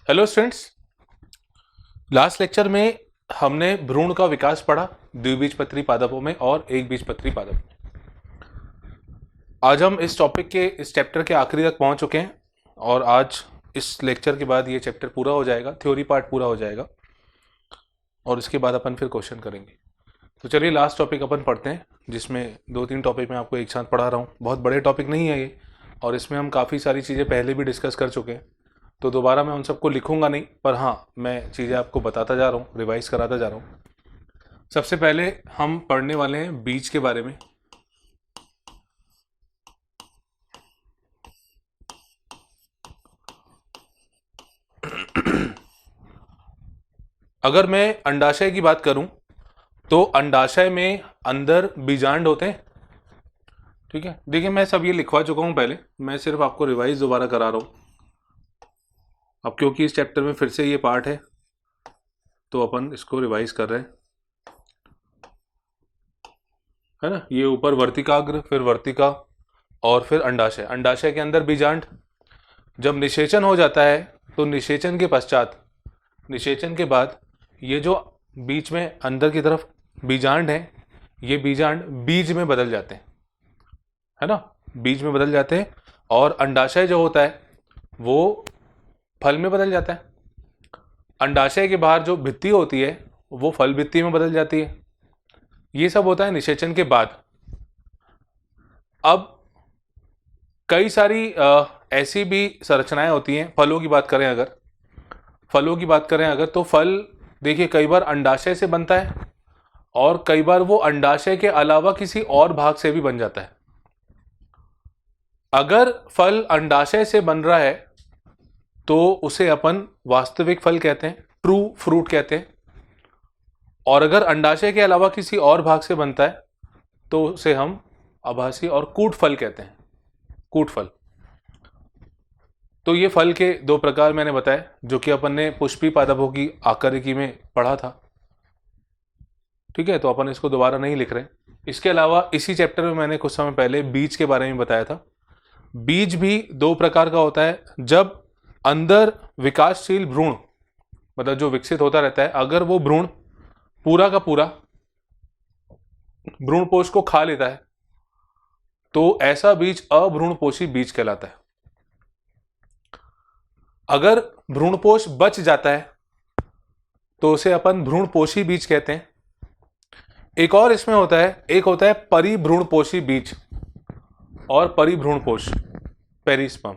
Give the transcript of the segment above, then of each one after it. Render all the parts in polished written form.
Hello students. Last lecture में हमने भ्रूण का विकास पढ़ा द्विबीजपत्री पादपों में और एक बीजपत्री पादप में। आज हम इस टॉपिक के इस चैप्टर के आखिरी तक पहुंच चुके हैं और आज इस लेक्चर के बाद ये चैप्टर पूरा हो जाएगा, थ्योरी पार्ट पूरा हो जाएगा और इसके बाद अपन फिर क्वेश्चन करेंगे। तो चलिए लास्ट टॉपिक अपन पढ़ते हैं, जिसमें 2-3 टॉपिक मैं आपको एक साथ पढ़ा रहा हूँ। बहुत बड़े टॉपिक नहीं है ये और इसमें हम काफ़ी सारी चीज़ें पहले भी डिस्कस कर चुके हैं, तो दोबारा मैं उन सबको लिखूंगा नहीं, पर हाँ मैं चीज़ें आपको बताता जा रहा हूँ, रिवाइज कराता जा रहा हूँ। सबसे पहले हम पढ़ने वाले हैं बीज के बारे में। अगर मैं अंडाशय की बात करूं तो अंडाशय में अंदर बीजांड होते हैं। ठीक है, देखिए मैं सब ये लिखवा चुका हूं पहले, मैं सिर्फ आपको रिवाइज दोबारा करा रहा हूं। अब क्योंकि इस चैप्टर में फिर से ये पार्ट है तो अपन इसको रिवाइज कर रहे हैं, है ना। ये ऊपर वर्तिकाग्र, फिर वर्तिका और फिर अंडाशय। अंडाशय के अंदर बीजांड। जब निषेचन हो जाता है तो निषेचन के पश्चात, निषेचन के बाद ये जो बीच में अंदर की तरफ बीजांड है, ये बीजांड बीज में बदल जाते हैं, है ना, बीज में बदल जाते हैं। और अंडाशय जो होता है वो फल में बदल जाता है। अंडाशय के बाहर जो भित्ति होती है वो फल भित्ति में बदल जाती है। ये सब होता है निषेचन के बाद। अब कई सारी ऐसी भी संरचनाएं होती हैं। फलों की बात करें अगर, फलों की बात करें अगर तो फल देखिए कई बार अंडाशय से बनता है और कई बार वो अंडाशय के अलावा किसी और भाग से भी बन जाता है। अगर फल अंडाशय से बन रहा है तो उसे अपन वास्तविक फल कहते हैं, ट्रू फ्रूट कहते हैं। और अगर अंडाशय के अलावा किसी और भाग से बनता है तो उसे हम आभासी और कूट फल कहते हैं, कूट फल। तो ये फल के दो प्रकार मैंने बताए, जो कि अपन ने पुष्पी पादपों की आकारिकी में पढ़ा था। ठीक है, तो अपन इसको दोबारा नहीं लिख रहे। इसके अलावा इसी चैप्टर में मैंने कुछ समय पहले बीज के बारे में बताया था। बीज भी दो प्रकार का होता है। जब अंदर विकासशील भ्रूण, मतलब जो विकसित होता रहता है, अगर वो भ्रूण पूरा का पूरा भ्रूणपोष को खा लेता है तो ऐसा बीज अभ्रूणपोषी बीज कहलाता है। अगर भ्रूणपोष बच जाता है तो उसे अपन भ्रूणपोषी बीज कहते हैं। एक और इसमें होता है, एक होता है परिभ्रूणपोषी बीज और परिभ्रूणपोष, पेरिस्पर्म।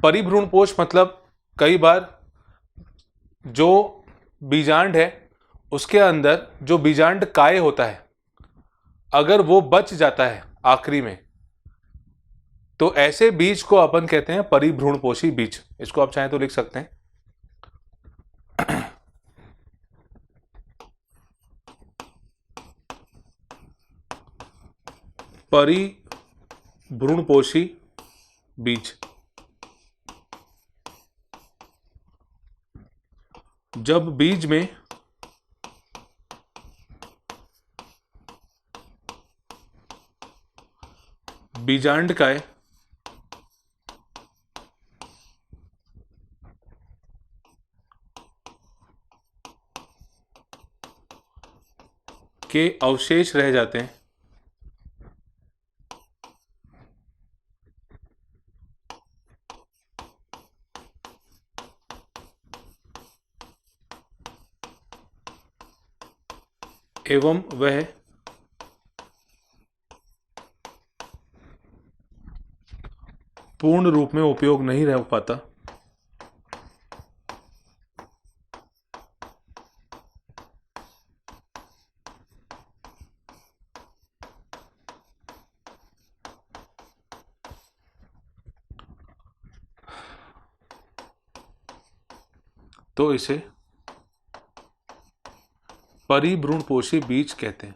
परिभ्रूणपोष मतलब कई बार जो बीजांड है उसके अंदर जो बीजांड काय होता है, अगर वो बच जाता है आखिरी में, तो ऐसे बीज को अपन कहते हैं परिभ्रूणपोषी बीज। इसको आप चाहें तो लिख सकते हैं। परिभ्रूणपोषी बीज। जब बीज में बीजांड काय के अवशेष रह जाते हैं, एवं वह पूर्ण रूप में उपयोग नहीं रह पाता, तो इसे परिभ्रूणपोषी बीज कहते हैं।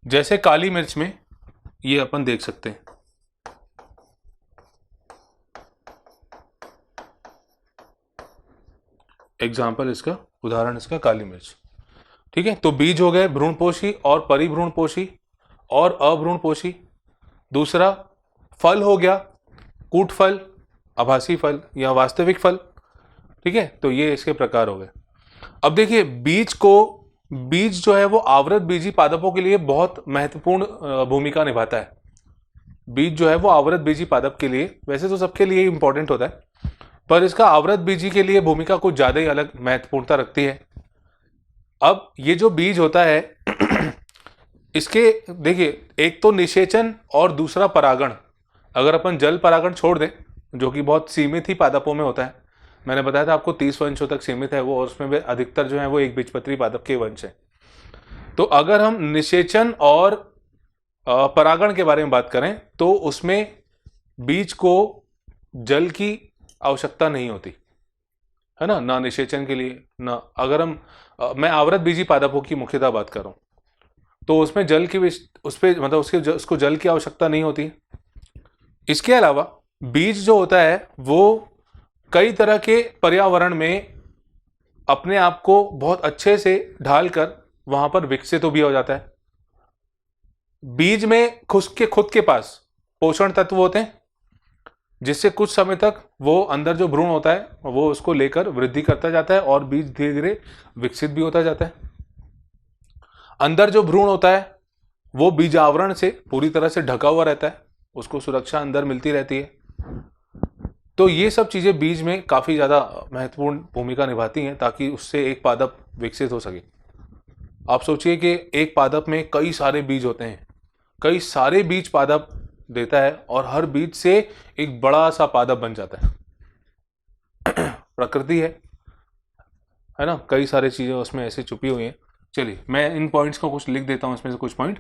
जैसे काली मिर्च में ये अपन देख सकते हैं। एग्जाम्पल इसका, उदाहरण इसका काली मिर्च। ठीक है, तो बीज हो गए भ्रूणपोषी और परिभ्रूणपोषी और अभ्रूणपोषी। दूसरा फल हो गया कूट फल, आभासी फल या वास्तविक फल। ठीक है, तो ये इसके प्रकार हो गए। अब देखिए बीज जो है वो आवृत बीजी पादपों के लिए बहुत महत्वपूर्ण भूमिका निभाता है। बीज जो है वो आवृत बीजी पादप के लिए, वैसे तो सबके लिए इंपॉर्टेंट होता है, पर इसका आवृत बीजी के लिए भूमिका कुछ ज्यादा ही अलग महत्वपूर्णता रखती है। अब ये जो बीज होता है इसके देखिए, एक तो निषेचन और दूसरा परागण। अगर अपन जल परागण छोड़ दें, जो कि बहुत सीमित ही पादपों में होता है, मैंने बताया था आपको 30 वंशों तक सीमित है वो, और उसमें भी अधिकतर जो है वो एक बीजपत्री पादप के वंश है। तो अगर हम निषेचन और परागण के बारे में बात करें तो उसमें बीज को जल की आवश्यकता नहीं होती है ना निषेचन के लिए ना। अगर मैं आवृत बीजी पादपों की मुख्यतः बात कर रहा हूं तो उसमें जल की उस पे मतलब उसको जल की आवश्यकता नहीं होती। इसके अलावा बीज जो होता है वो कई तरह के पर्यावरण में अपने आप को बहुत अच्छे से ढालकर वहां पर विकसित भी हो जाता है। बीज में खुद के पास पोषण तत्व होते हैं, जिससे कुछ समय तक वो अंदर जो भ्रूण होता है वो उसको लेकर वृद्धि करता जाता है और बीज धीरे धीरे विकसित भी होता जाता है। अंदर जो भ्रूण होता है वो बीज आवरण से पूरी तरह से ढका हुआ रहता है, उसको सुरक्षा अंदर मिलती रहती है। तो ये सब चीजें बीज में काफी ज्यादा महत्वपूर्ण भूमिका निभाती हैं ताकि उससे एक पादप विकसित हो सके। आप सोचिए कि एक पादप में कई सारे बीज होते हैं, कई सारे बीज पादप देता है और हर बीज से एक बड़ा सा पादप बन जाता है। प्रकृति है ना, कई सारी चीजें उसमें ऐसी छुपी हुई हैं। चलिए मैं इन पॉइंट्स को कुछ लिख देता हूं, इसमें से कुछ पॉइंट।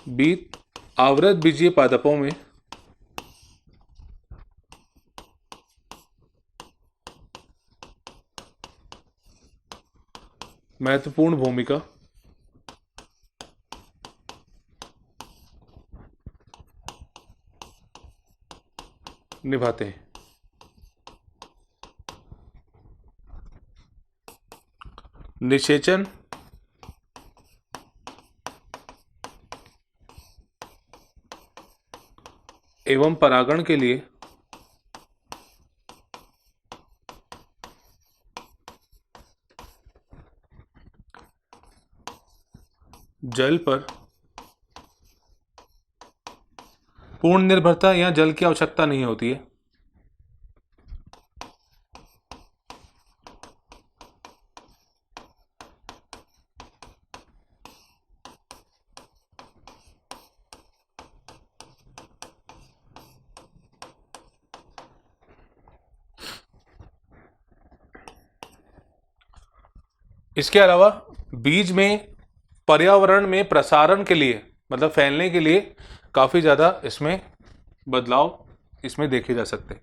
बीज आवृत बीजीय पादपों में महत्वपूर्ण भूमिका निभाते हैं। निषेचन एवं परागण के लिए जल पर पूर्ण निर्भरता या जल की आवश्यकता नहीं होती है। इसके अलावा बीज में पर्यावरण में प्रसारण के लिए मतलब फैलने के लिए काफी ज्यादा इसमें बदलाव इसमें देखे जा सकते हैं।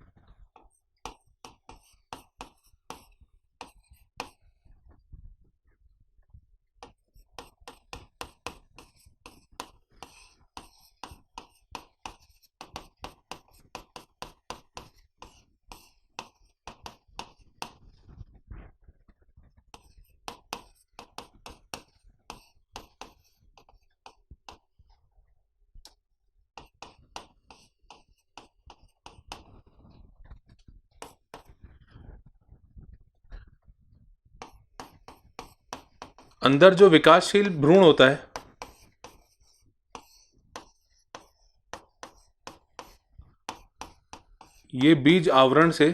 अंदर जो विकासशील भ्रूण होता है ये बीज आवरण से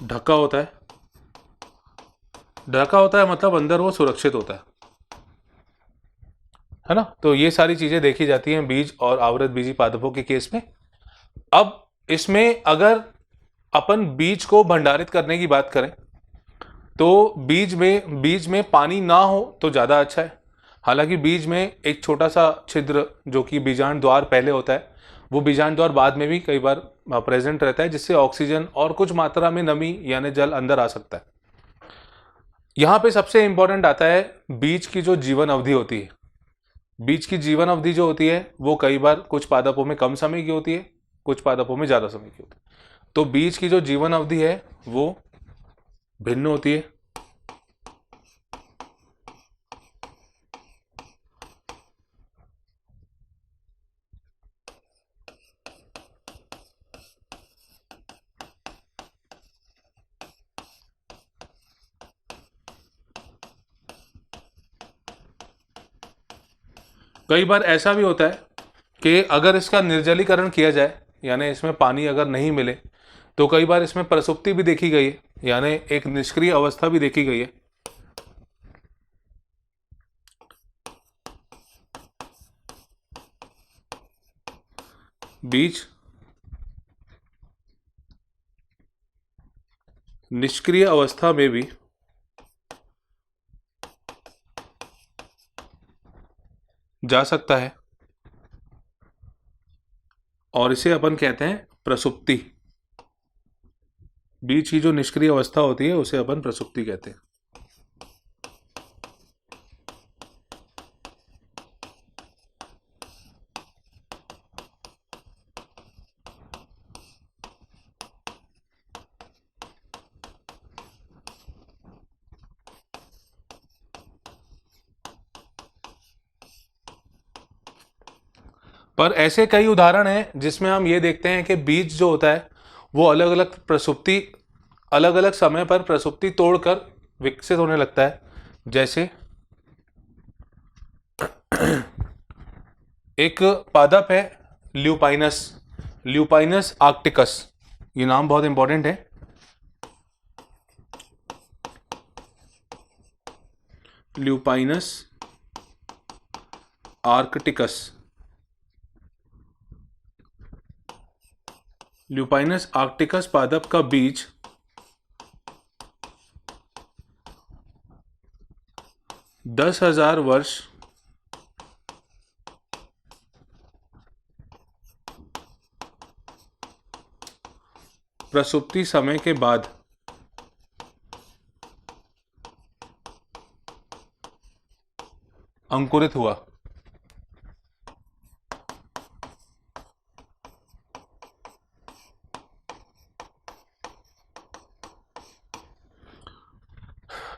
ढका होता है। ढका होता है मतलब अंदर वो सुरक्षित होता है ना। तो ये सारी चीजें देखी जाती हैं बीज और आवृत बीजी पादपों के केस में। अब इसमें अगर अपन बीज को भंडारित करने की बात करें तो बीज में पानी ना हो तो ज्यादा अच्छा है। हालांकि बीज में एक छोटा सा छिद्र जो कि बीजांड द्वार पहले होता है, वो बीजांड द्वार बाद में भी कई बार प्रेजेंट रहता है, जिससे ऑक्सीजन और कुछ मात्रा में नमी यानी जल अंदर आ सकता है। यहां पे सबसे इंपॉर्टेंट आता है बीज की जो जीवन अवधि होती है। बीज की जीवन अवधि जो होती है वो कई बार कुछ पादपों में कम समय की होती है, कुछ पादपों में ज्यादा समय की होती है। तो बीज की जो जीवन अवधि है वो भिन्न होती है। कई बार ऐसा भी होता है कि अगर इसका निर्जलीकरण किया जाए, यानी इसमें पानी अगर नहीं मिले, तो कई बार इसमें प्रसुप्ति भी देखी गई है, यानी एक निष्क्रिय अवस्था भी देखी गई है। बीज निष्क्रिय अवस्था में भी जा सकता है और इसे अपन कहते हैं प्रसुप्ति। बीज की जो निष्क्रिय अवस्था होती है उसे अपन प्रसुप्ति कहते हैं। पर ऐसे कई उदाहरण हैं जिसमें हम ये देखते हैं कि बीज जो होता है वो अलग अलग प्रसुप्ति, अलग अलग समय पर प्रसुप्ति तोड़कर विकसित होने लगता है। जैसे एक पादप है ल्यूपाइनस, ल्यूपाइनस आर्क्टिकस, ये नाम बहुत इंपॉर्टेंट है। ल्यूपाइनस आर्कटिकस, ल्यूपाइनस आर्क्टिकस पादप का बीज 10,000 वर्ष प्रसुप्ति समय के बाद अंकुरित हुआ।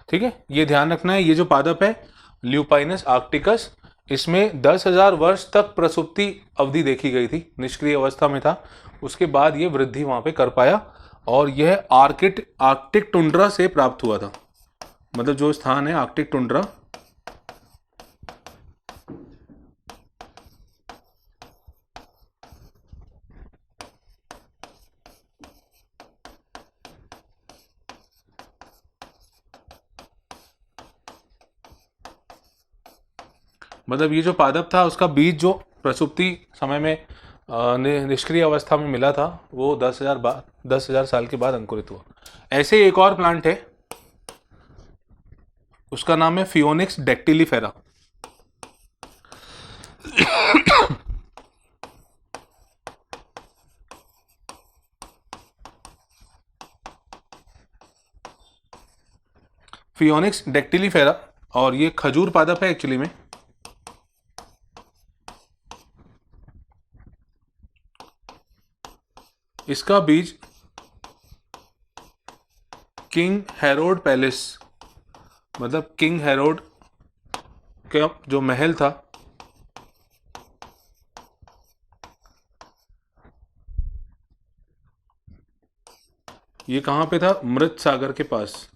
ठीक है, ये ध्यान रखना है, ये जो पादप है ल्यूपाइनस आर्क्टिकस, इसमें 10,000 वर्ष तक प्रसुप्ति अवधि देखी गई थी, निष्क्रिय अवस्था में था। उसके बाद ये वृद्धि वहां पे कर पाया और यह आर्कटिक टुंड्रा से प्राप्त हुआ था। मतलब जो स्थान है आर्कटिक टुंड्रा, मतलब ये जो पादप था उसका बीज जो प्रसुप्ति समय में निष्क्रिय अवस्था में मिला था वो 10,000 साल के बाद अंकुरित हुआ। ऐसे एक और प्लांट है, उसका नाम है फियोनिक्स डेक्टिलीफेरा। फियोनिक्स डेक्टिलीफेरा, और ये खजूर पादप है एक्चुअली में। इसका बीज किंग हेरोड पैलेस, मतलब किंग हेरोड का जो महल था ये कहां पे था, मृत सागर के पास।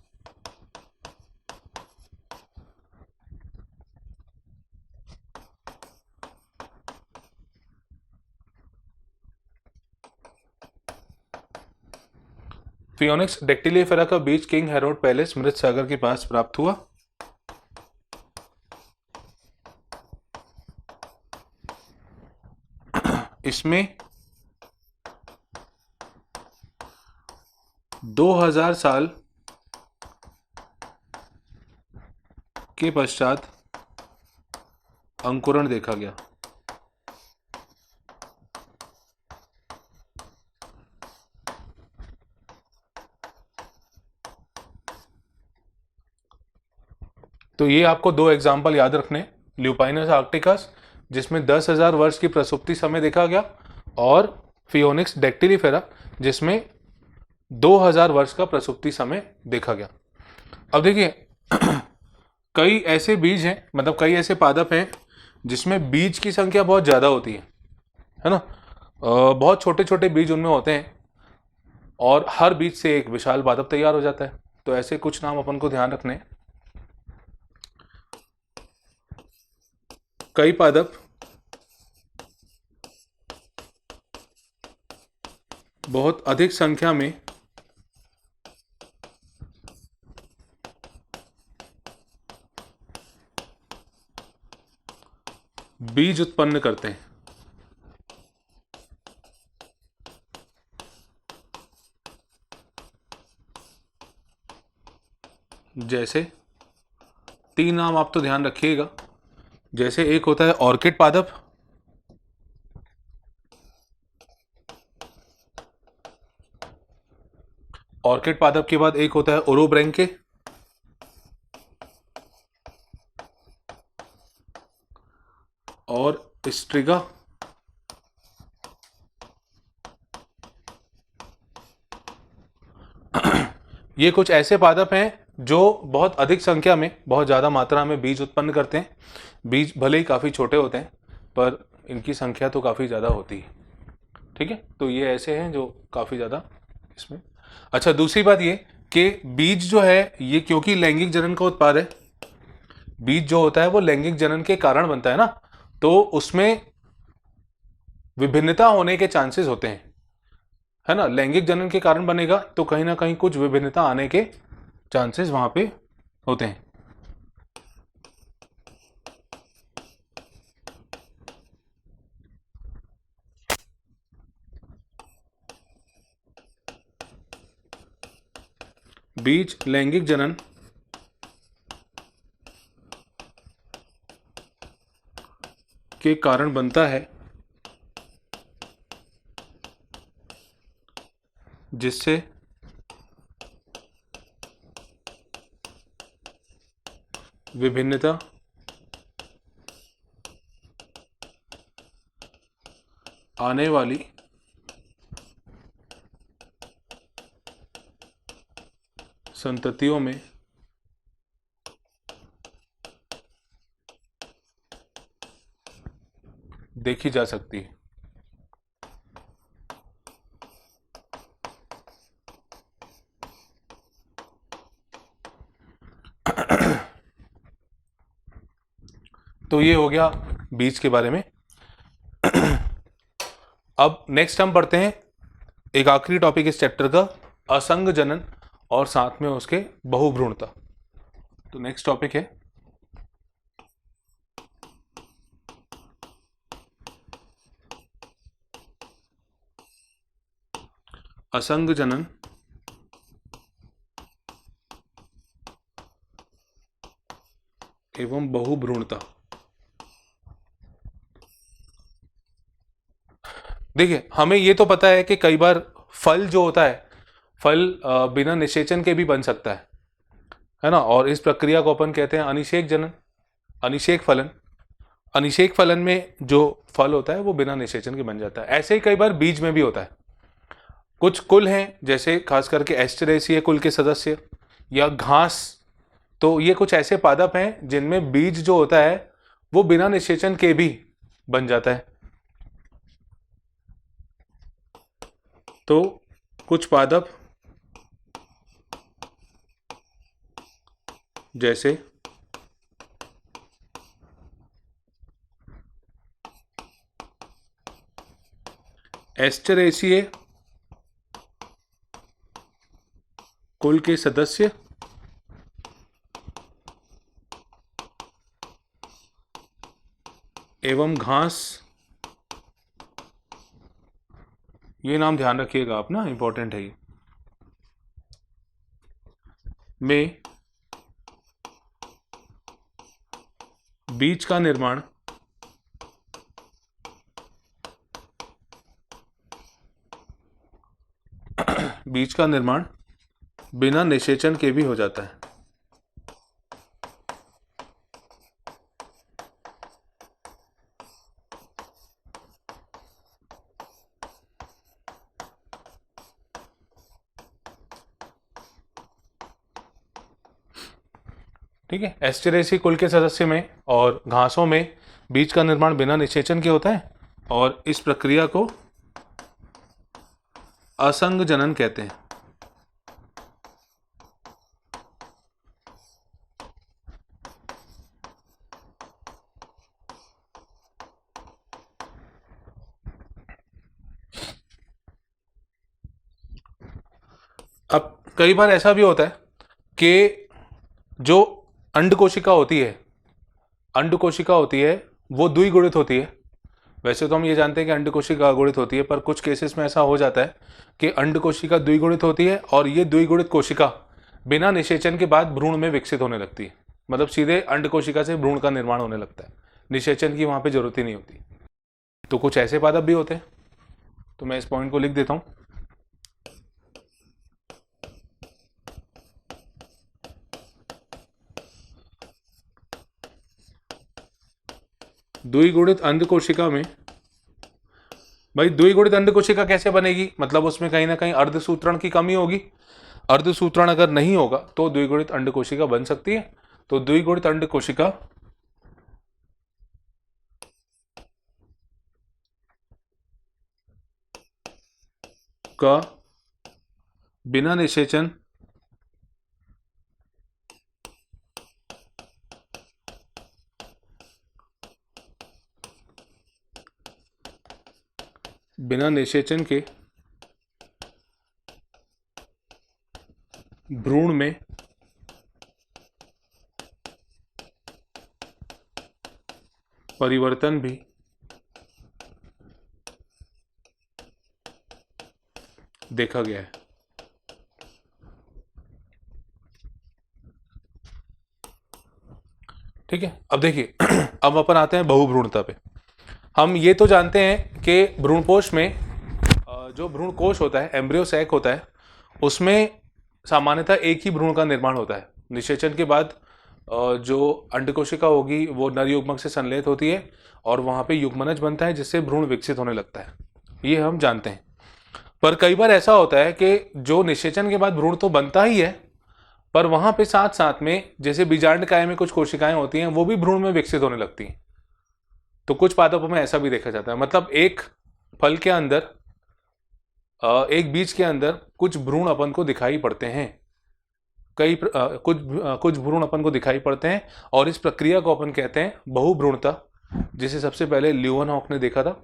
फियोनिक्स डेक्टिलीफेरा का बीज किंग हेरोड पैलेस मृत सागर के पास प्राप्त हुआ। इसमें 2,000 साल के पश्चात अंकुरण देखा गया। तो ये आपको दो एग्जाम्पल याद रखने, ल्यूपाइनस आर्क्टिकस जिसमें 10,000 वर्ष की प्रसुप्ति समय देखा गया, और फियोनिक्स डेक्टिलीफेरा जिसमें 2,000 वर्ष का प्रसुप्ति समय देखा गया। अब देखिए कई ऐसे बीज हैं, मतलब कई ऐसे पादप हैं जिसमें बीज की संख्या बहुत ज़्यादा होती है ना। बहुत छोटे छोटे बीज उनमें होते हैं और हर बीज से एक विशाल पादप तैयार हो जाता है। तो ऐसे कुछ नाम अपन को ध्यान रखने हैं। कई पादप बहुत अधिक संख्या में बीज उत्पन्न करते हैं। जैसे 3 नाम आप तो ध्यान रखिएगा। जैसे एक होता है ऑर्किड पादप, ऑर्किड पादप के बाद एक होता है ओरोब्रेंके, और स्ट्रिगा, ये कुछ ऐसे पादप हैं जो बहुत अधिक संख्या में, बहुत ज़्यादा मात्रा में बीज उत्पन्न करते हैं। बीज भले ही काफ़ी छोटे होते हैं पर इनकी संख्या तो काफ़ी ज़्यादा होती है। ठीक है, तो ये ऐसे हैं जो काफ़ी ज़्यादा इसमें। अच्छा, दूसरी बात ये कि बीज जो है ये क्योंकि लैंगिक जनन का उत्पाद है, बीज जो होता है वो लैंगिक जनन के कारण बनता है ना, तो उसमें विभिन्नता होने के चांसेस होते हैं, है ना। लैंगिक जनन के कारण बनेगा तो कहीं ना कहीं कुछ विभिन्नता आने के चांसेस वहां पे होते हैं। बीज लैंगिक जनन के कारण बनता है, जिससे विभिन्नता आने वाली संततियों में देखी जा सकती है। तो ये हो गया बीज के बारे में। अब नेक्स्ट हम पढ़ते हैं एक आखिरी टॉपिक इस चैप्टर का, असंग जनन और साथ में उसके बहुभ्रूणता। तो नेक्स्ट टॉपिक है असंग जनन एवं बहुभ्रूणता। देखिए, हमें ये तो पता है कि कई बार फल जो होता है, फल बिना निषेचन के भी बन सकता है ना, और इस प्रक्रिया को अपन कहते हैं अनिषेक जनन, अनिषेक फलन। अनिषेक फलन में जो फल होता है वो बिना निषेचन के बन जाता है। ऐसे ही कई बार बीज में भी होता है। कुछ कुल हैं, जैसे खास करके एस्टेरेसिए कुल के सदस्य या घास, तो ये कुछ ऐसे पादप हैं जिनमें बीज जो होता है वो बिना निषेचन के भी बन जाता है। तो कुछ पादप जैसे एस्टेरेसिए कुल के सदस्य एवं घास, ये नाम ध्यान रखिएगा आप ना, इंपॉर्टेंट है ये, में बीज का निर्माण बीज का निर्माण बिना निषेचन के भी हो जाता है। ठीक है। एस्टेरेसी कुल के सदस्य में और घासों में बीज का निर्माण बिना निषेचन के होता है और इस प्रक्रिया को असंग जनन कहते हैं। अब कई बार ऐसा भी होता है कि जो अंड कोशिका होती है, अंड कोशिका होती है वो द्विगुणित होती है। वैसे तो हम ये जानते हैं कि अंड कोशिका अगुणित होती है, पर कुछ केसेस में ऐसा हो जाता है कि अंड कोशिका द्विगुणित होती है और ये द्विगुणित कोशिका बिना निषेचन के बाद भ्रूण में विकसित होने लगती है। मतलब सीधे अंड कोशिका से भ्रूण का निर्माण होने लगता है, निषेचन की वहां पे जरूरत ही नहीं होती। तो कुछ ऐसे पादप भी होते हैं, तो मैं इस पॉइंट को लिख देता हूं। द्विगुणित अंड कोशिका में, भाई द्विगुणित अंड कोशिका कैसे बनेगी? मतलब उसमें कहीं ना कहीं अर्धसूत्रण की कमी होगी। अर्धसूत्रण अगर नहीं होगा तो द्विगुणित अंड कोशिका बन सकती है। तो द्विगुणित अंड कोशिका का बिना निषेचन के भ्रूण में परिवर्तन भी देखा गया है। ठीक है, अब देखिए अब अपन आते हैं बहुभ्रूणता पे। हम ये तो जानते हैं कि भ्रूणपोष में जो भ्रूण कोश होता है, एम्ब्रियो सैक होता है, उसमें सामान्यतः एक ही भ्रूण का निर्माण होता है। निषेचन के बाद जो अंड कोशिका होगी वो नर युग्मक से संलेत होती है और वहां पे युग्मनज बनता है जिससे भ्रूण विकसित होने लगता है, ये हम जानते हैं। पर कई बार ऐसा होता है कि जो निषेचन के बाद भ्रूण तो बनता ही है, पर वहां पे साथ साथ में जैसे बीजांडकाय में कुछ कोशिकाएं होती हैं वो भी भ्रूण में विकसित होने लगती हैं। तो कुछ पादपों में ऐसा भी देखा जाता है। मतलब एक फल के अंदर, एक बीज के अंदर कुछ भ्रूण अपन को दिखाई पड़ते हैं, कुछ भ्रूण अपन को दिखाई पड़ते हैं और इस प्रक्रिया को अपन कहते हैं बहुभ्रूणता, जिसे सबसे पहले ल्यूवेनहॉक ने देखा था।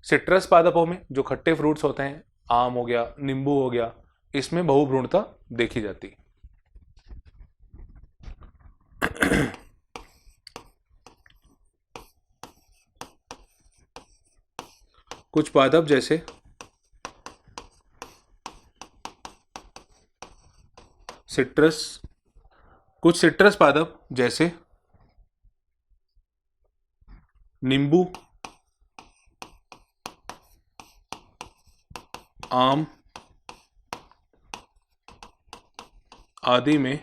सिट्रस पादपों में जो खट्टे फ्रूट्स होते हैं, आम हो गया, नींबू हो गया, इसमें बहुभ्रूणता देखी जाती है। कुछ पादप जैसे सिट्रस, कुछ सिट्रस पादप जैसे नींबू, आम आदि में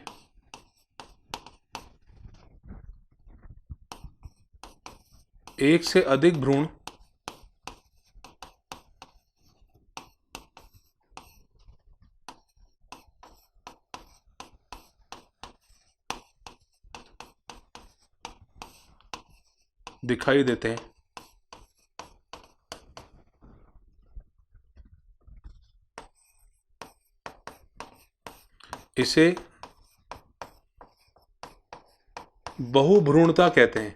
एक से अधिक भ्रूण दिखाई देते हैं। इसे बहुभ्रूणता कहते हैं।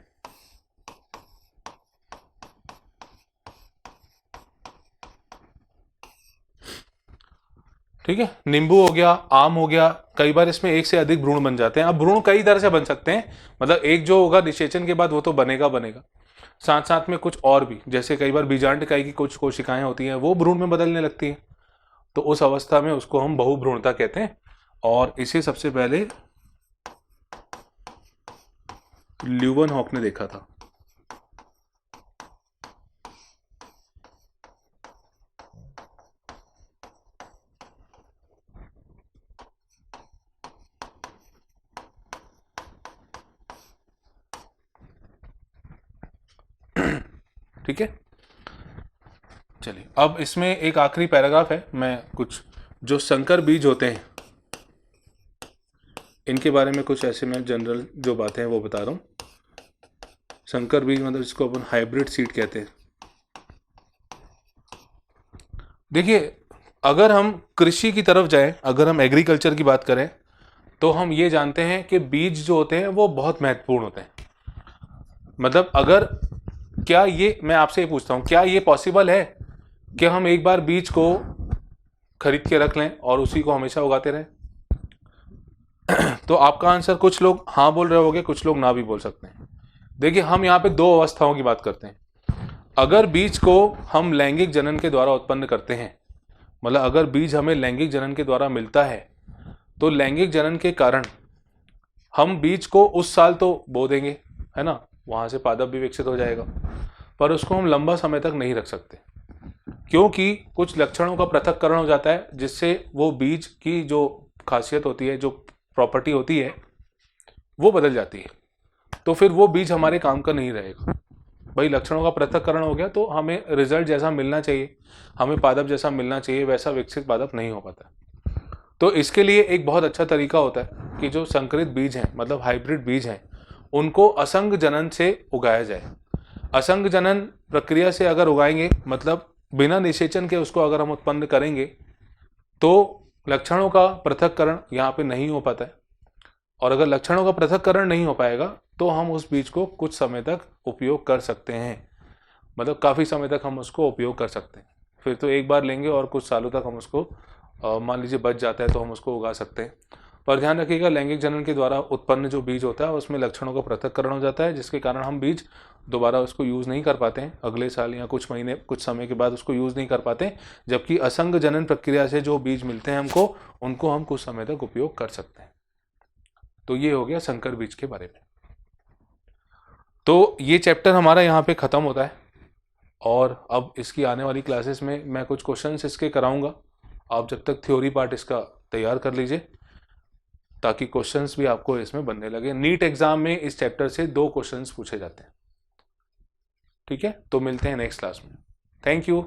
ठीक है, नींबू हो गया, आम हो गया, कई बार इसमें एक से अधिक भ्रूण बन जाते हैं। अब भ्रूण कई तरह से बन सकते हैं, मतलब एक जो होगा निषेचन के बाद वो तो बनेगा बनेगा, साथ साथ में कुछ और भी, जैसे कई बार बीजांडकाई की कुछ कोशिकाएं होती हैं वो भ्रूण में बदलने लगती हैं, तो उस अवस्था में उसको हम बहुभ्रूणता कहते हैं। और इसे सबसे पहले ल्यूवेनहॉक ने देखा था। ठीक है, चलिए अब इसमें एक आखिरी पैराग्राफ है। मैं कुछ जो संकर बीज होते हैं, इनके बारे में कुछ ऐसे मैं जनरल जो बातें हैं वो बता रहा हूँ। संकर बीज मतलब जिसको अपन हाइब्रिड सीड कहते हैं। देखिए, अगर हम कृषि की तरफ जाएं, अगर हम एग्रीकल्चर की बात करें, तो हम ये जानते हैं कि बीज जो होते हैं वो बहुत महत्वपूर्ण होते हैं। मतलब अगर, क्या ये, मैं आपसे ये पूछता हूँ, क्या ये पॉसिबल है कि हम एक बार बीज को खरीद के रख लें और उसी को हमेशा उगाते रहें? तो आपका आंसर, कुछ लोग हाँ बोल रहे होंगे, कुछ लोग ना भी बोल सकते हैं। देखिए, हम यहाँ पे दो अवस्थाओं की बात करते हैं। अगर बीज को हम लैंगिक जनन के द्वारा उत्पन्न करते हैं, मतलब अगर बीज हमें लैंगिक जनन के द्वारा मिलता है, तो लैंगिक जनन के कारण हम बीज को उस साल तो बो देंगे, है ना, वहां से पादप भी विकसित हो जाएगा, पर उसको हम लंबा समय तक नहीं रख सकते, क्योंकि कुछ लक्षणों का पृथक्करण हो जाता है, जिससे वो बीज की जो खासियत होती है, जो प्रॉपर्टी होती है, वो बदल जाती है। तो फिर वो बीज हमारे काम का नहीं रहेगा। भाई, लक्षणों का पृथक्करण हो गया तो हमें रिजल्ट जैसा मिलना चाहिए, हमें पादप जैसा मिलना चाहिए, वैसा विकसित पादप नहीं हो पाता। तो इसके लिए एक बहुत अच्छा तरीका होता है कि जो संकरित बीज हैं, मतलब हाइब्रिड बीज हैं, उनको असंग जनन से उगाया जाए। असंग जनन प्रक्रिया से अगर उगाएंगे, मतलब बिना निषेचन के उसको अगर हम उत्पन्न करेंगे, तो लक्षणों का पृथक्करण यहाँ पे नहीं हो पाता है। और अगर लक्षणों का पृथक्करण नहीं हो पाएगा, तो हम उस बीज को कुछ समय तक उपयोग कर सकते हैं, मतलब काफ़ी समय तक हम उसको उपयोग कर सकते हैं। फिर तो एक बार लेंगे और कुछ सालों तक हम उसको, मान लीजिए बच जाता है तो हम उसको उगा सकते हैं। पर ध्यान रखिएगा, लैंगिक जनन के द्वारा उत्पन्न जो बीज होता है उसमें लक्षणों का पृथक्करण हो जाता है, जिसके कारण हम बीज दोबारा उसको यूज़ नहीं कर पाते हैं, अगले साल या कुछ महीने, कुछ समय के बाद उसको यूज़ नहीं कर पाते। जबकि असंग जनन प्रक्रिया से जो बीज मिलते हैं हमको, उनको हम कुछ समय तक उपयोग कर सकते हैं। तो ये हो गया संकर बीज के बारे में। तो ये चैप्टर हमारा यहाँ पे ख़त्म होता है, और अब इसकी आने वाली क्लासेस में मैं कुछ क्वेश्चंस इसके कराऊंगा। आप जब तक थ्योरी पार्ट इसका तैयार कर लीजिए, ताकि क्वेश्चंस भी आपको इसमें बनने लगे। नीट एग्जाम में इस चैप्टर से 2 क्वेश्चंस पूछे जाते हैं। ठीक है, तो मिलते हैं नेक्स्ट क्लास में। Thank you.